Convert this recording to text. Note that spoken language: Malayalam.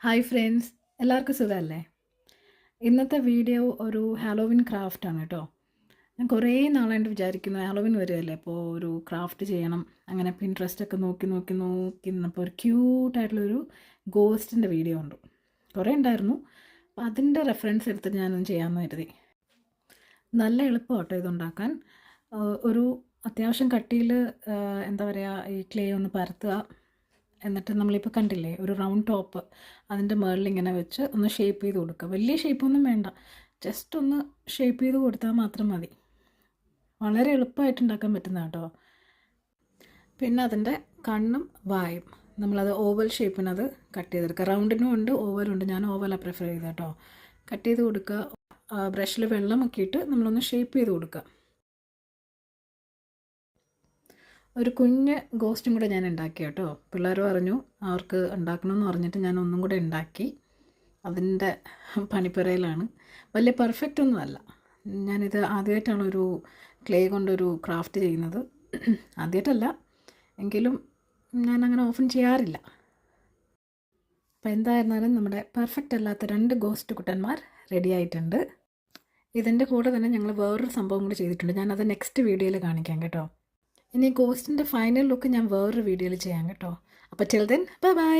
ഹായ് ഫ്രണ്ട്സ്, എല്ലാവർക്കും സുഖമല്ലേ? ഇന്നത്തെ വീഡിയോ ഒരു ഹാലോവിൻ ക്രാഫ്റ്റാണ് കേട്ടോ. ഞാൻ കുറേ നാളായിട്ട് വിചാരിക്കുന്നു, ഹാലോവിൻ വരുമല്ലേ, അപ്പോൾ ഒരു ക്രാഫ്റ്റ് ചെയ്യണം. അങ്ങനെ പിൻട്രസ്റ്റൊക്കെ നോക്കി നോക്കി നോക്കി നിന്നപ്പോൾ ഒരു ക്യൂട്ടായിട്ടുള്ളൊരു ഗോസ്റ്റിൻ്റെ വീഡിയോ ഉണ്ട്. കുറേ ഉണ്ടായിരുന്നു, അപ്പോൾ അതിൻ്റെ റെഫറൻസ് എടുത്തിട്ട് ഞാനൊന്ന് ചെയ്യാമെന്ന് കരുതി. നല്ല എളുപ്പം കേട്ടോ ഇതുണ്ടാക്കാൻ. ഒരു അത്യാവശ്യം കട്ടിയിൽ എന്താ പറയുക, ഈ ക്ലേ ഒന്ന് പരത്തുക. എന്നിട്ട് നമ്മളിപ്പോൾ കണ്ടില്ലേ ഒരു റൗണ്ട് ടോപ്പ്, അതിൻ്റെ മുകളിൽ ഇങ്ങനെ വെച്ച് ഒന്ന് ഷേപ്പ് ചെയ്ത് കൊടുക്കുക. വലിയ ഷേപ്പൊന്നും വേണ്ട, ജസ്റ്റ് ഒന്ന് ഷേപ്പ് ചെയ്ത് കൊടുത്താൽ മാത്രം മതി. വളരെ എളുപ്പമായിട്ട് ഉണ്ടാക്കാൻ പറ്റുന്ന കേട്ടോ. പിന്നെ അതിൻ്റെ കണ്ണും വായും നമ്മളത് ഓവൽ ഷേപ്പിനത് കട്ട് ചെയ്തെടുക്കുക. റൗണ്ടിനും ഉണ്ട് ഓവലും ഉണ്ട്. ഞാൻ ഓവലാണ് പ്രിഫർ ചെയ്തത് കേട്ടോ. കട്ട് ചെയ്ത് കൊടുക്കുക. ബ്രഷിൽ വെള്ളമൊക്കെ ഇട്ട് നമ്മളൊന്ന് ഷേപ്പ് ചെയ്ത് കൊടുക്കുക. ഒരു കുഞ്ഞ് ഗോസ്റ്റും കൂടെ ഞാൻ ഉണ്ടാക്കി കേട്ടോ. പിള്ളേർ പറഞ്ഞു അവർക്ക് ഉണ്ടാക്കണമെന്ന് പറഞ്ഞിട്ട് ഞാൻ ഒന്നും കൂടെ ഉണ്ടാക്കി. അതിൻ്റെ പണിപ്പുരയിലാണ്. വലിയ പെർഫെക്റ്റ് ഒന്നും അല്ല. ഞാനിത് ആദ്യമായിട്ടാണ് ഒരു ക്ലേ കൊണ്ടൊരു ക്രാഫ്റ്റ് ചെയ്യുന്നത്. ആദ്യമായിട്ടല്ല എങ്കിലും ഞാനങ്ങനെ ഓപ്പൺ ചെയ്യാറില്ല. അപ്പോൾ എന്തായിരുന്നാലും നമ്മുടെ പെർഫെക്റ്റ് അല്ലാത്ത 2 ഗോസ്റ്റ് കുട്ടന്മാർ റെഡി ആയിട്ടുണ്ട്. ഇതിൻ്റെ കൂടെ തന്നെ ഞങ്ങൾ വേറൊരു സംഭവം കൂടി ചെയ്തിട്ടുണ്ട്. ഞാനത് നെക്സ്റ്റ് വീഡിയോയിൽ കാണിക്കാം കേട്ടോ. ഇനി ഗോസ്റ്റിൻ്റെ ഫൈനൽ ലുക്ക് ഞാൻ വേറൊരു വീഡിയോയിൽ ചെയ്യാം കേട്ടോ. അപ്പോൾ ടിൽ ദെൻ ബൈ ബൈ.